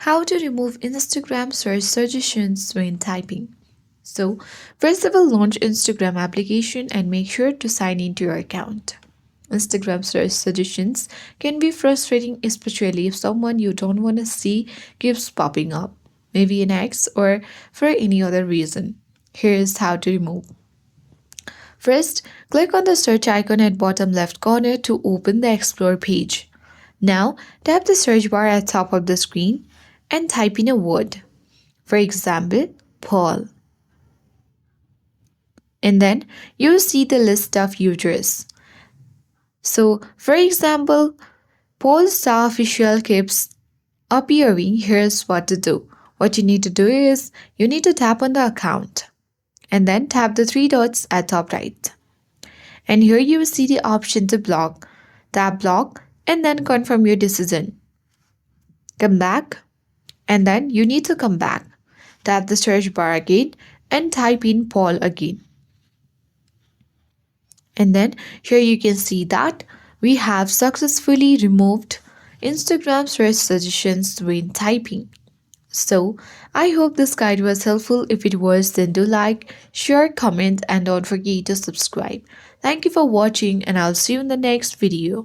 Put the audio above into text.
How to remove Instagram search suggestions when typing. So, first of all, launch Instagram application and make sure to sign into your account. Instagram search suggestions can be frustrating, especially if someone you don't want to see keeps popping up, maybe an ex or for any other reason. Here is how to remove. First, click on the search icon at bottom left corner to open the Explore page. Now, tap the search bar at top of the screen and type in a word. For example, Paul. And then you see the list of users. So, for example, Paul Star Official keeps appearing. Here's what to do. What you need to do is you need to tap on the account and then tap the three dots at top right. And here you will see the option to block. Tap block and then confirm your decision. Come back and then you need to come back. Tap the search bar again and type in Paul again. And then here you can see that we have successfully removed Instagram search suggestions when typing. So, I hope this guide was helpful. If it was, then do like, share, comment, and don't forget to subscribe. Thank you for watching, and I'll see you in the next video.